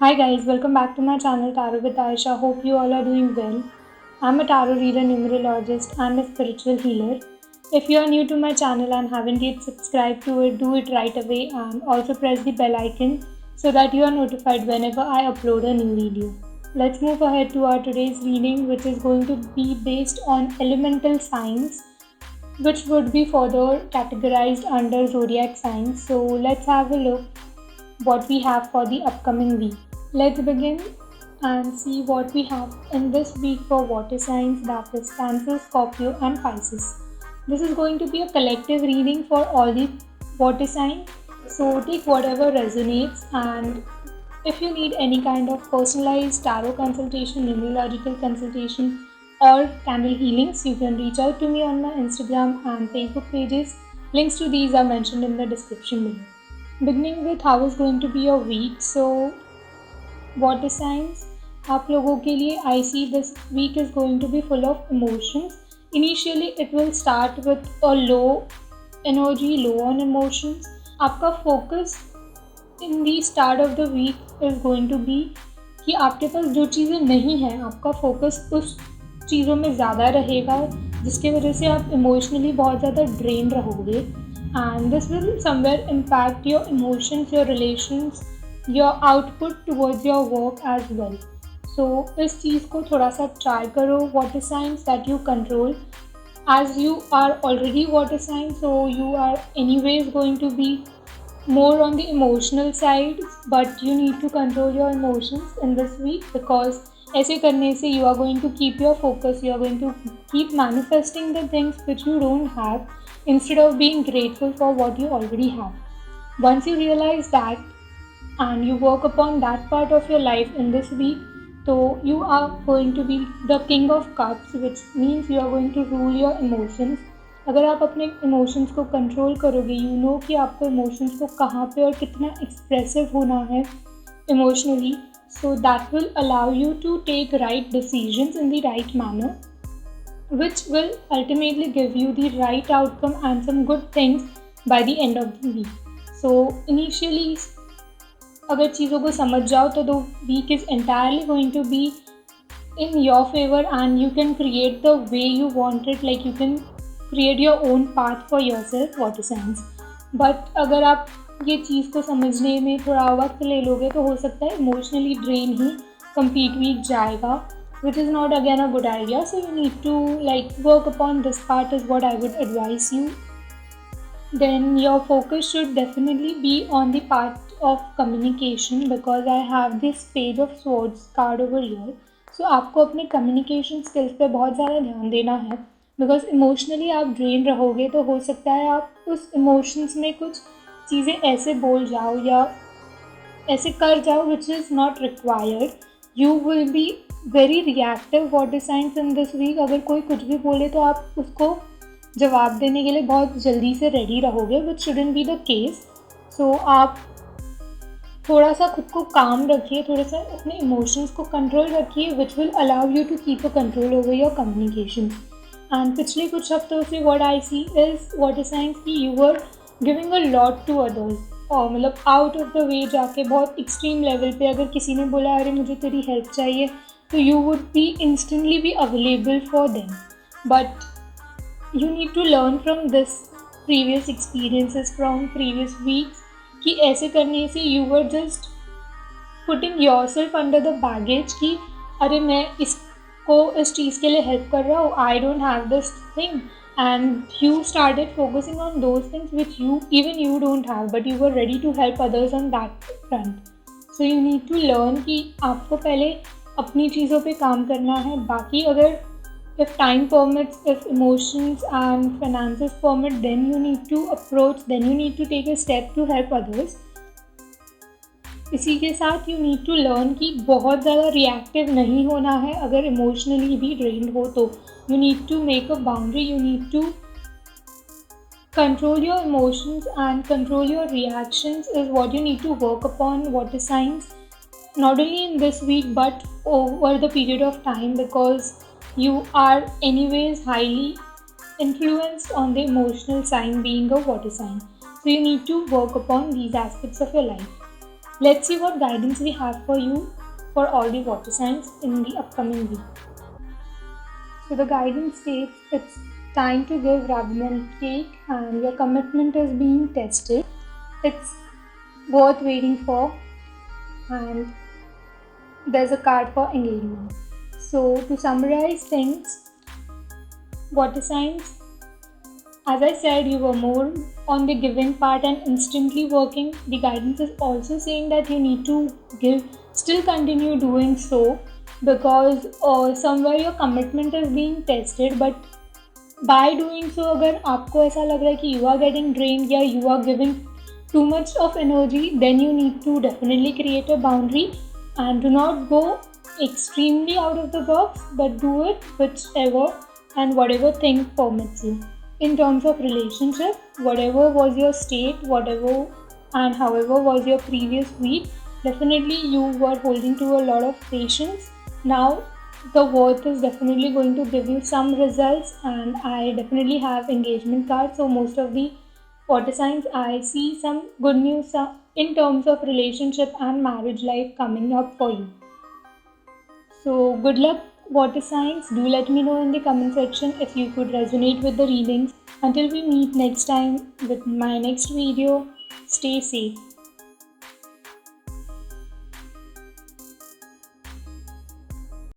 Hi guys, welcome back to my channel Tarot with Aisha. Hope you all are doing well. I'm a tarot reader, numerologist, and a spiritual healer. If you are new to my channel and haven't yet subscribed to it, do it right away and also press the bell icon so that you are notified whenever I upload a new video. Let's move ahead to our today's reading, which is going to be based on elemental signs, which would be further categorized under zodiac signs. So let's have a look what we have for the upcoming week. Let's begin and see what we have in this week for water signs, that is Cancer, Scorpio, and Pisces. This is going to be a collective reading for all the water signs. So take whatever resonates, and if you need any kind of personalized tarot consultation, numerological consultation, or candle healings, you can reach out to me on my Instagram and Facebook pages. Links to these are mentioned in the description below. Beginning with how is going to be your week. So water signs आप लोगों के लिए I see this week is going to be full of emotions. Initially it will start with a low energy, low on emotions. आपका focus in the start of the week is going to be कि आपके पास जो चीज़ें नहीं हैं, आपका focus उस चीज़ों में ज़्यादा रहेगा, जिसकी वजह से आप इमोशनली बहुत ज़्यादा ड्रेन रहोगे. And this will somewhere impact your emotions, your relations, your output towards your work as well. So इस चीज़ को थोड़ा सा ट्राई करो. water signs that you control, as you are already water sign, so you are anyways going to be more on the emotional side, but you need to control your emotions in this week, because ऐसे करने से you are going to keep your focus, you are going to keep manifesting the things which you don't have instead of being grateful for what you already have. Once you realize that and you work upon that part of your life in this week, so you are going to be the king of cups, which means you are going to rule your emotions. अगर आप अपने emotions को control करोगे, you know कि आपको emotions को कहाँ पे और कितना एक्सप्रेसिव होना है emotionally, so that will allow you to take right decisions in the right manner, which will ultimately give you the right outcome and some good things by the end of the week. So initially अगर चीज़ों को समझ जाओ तो the week is entirely going to be in your favour and you can create the way you want it, like you can create your own path for yourself, water science. But अगर आप ये चीज़ को समझने में थोड़ा वक्त ले लोगे तो हो सकता है इमोशनली ड्रेन ही कंप्लीट वीक जाएगा, which is not again a good idea. So you need to like work upon this part is what I would advise you. Then your focus should definitely be on the part of communication, because I have this page of swords card over here. So आपको अपने communication skills पे बहुत ज़्यादा ध्यान देना है, because emotionally आप drain रहोगे तो हो सकता है आप उस emotions में कुछ चीज़ें ऐसे बोल जाओ या ऐसे कर जाओ which is not required. You will be very reactive water signs in this week. अगर कोई कुछ भी बोले तो आप उसको जवाब देने के लिए बहुत जल्दी से रेडी रहोगे, which shouldn't be the case. So आप थोड़ा सा खुद को काम रखिए, थोड़ा सा अपने इमोशंस को कंट्रोल रखिए, which will allow you to keep a control over your communication. And पिछले कुछ हफ्तों से what I see is water signs की you are giving a lot to others, और मतलब आउट ऑफ द वे जाके बहुत एक्सट्रीम लेवल पे अगर किसी ने बोला अरे मुझे तेरी हेल्प चाहिए, तो you would be instantly be available for them. But you need to learn from this previous experiences from previous weeks कि ऐसे करने से you were just putting yourself under the baggage कि अरे मैं इसको इस चीज़ के लिए हेल्प कर रहा हूँ, I don't have this thing, and you started focusing on those things which you don't have, but you were ready to help others on that front. So you need to learn कि आपको पहले अपनी चीज़ों पे काम करना है, बाकी अगर if time permits, if emotions and finances permit, then you need to take a step to help others. इसी के साथ you need to learn कि बहुत ज़्यादा reactive नहीं होना है. अगर emotionally भी drained हो तो you need to make a boundary, you need to control your emotions and control your reactions is what you need to work upon, water signs, not only in this week but over the period of time, because you are anyways highly influenced on the emotional sign being a water sign. So you need to work upon these aspects of your life. Let's see what guidance we have for you for all the water signs in the upcoming week. So the guidance states it's time to give rather than take, and your commitment is being tested. It's worth waiting for, and there's a card for engagement. So to summarize things, water signs, as I said, you were more on the giving part and instantly working. The guidance is also saying that you need to give, still continue doing so, because somewhere your commitment is being tested. But by doing so, अगर आपको ऐसा लग रहा है कि you are getting drained या you are giving too much of energy, then you need to definitely create a boundary and do not go extremely out of the box, but do it whichever and whatever thing permits you. In terms of relationship, whatever was your state, whatever and however was your previous week, definitely you were holding to a lot of patience. Now the worth is definitely going to give you some results, and I definitely have engagement cards. So most of the water signs, I see some good news in terms of relationship and marriage life coming up for you. So good luck, water signs. Do let me know in the comment section if you could resonate with the readings. Until we meet next time with my next video, stay safe.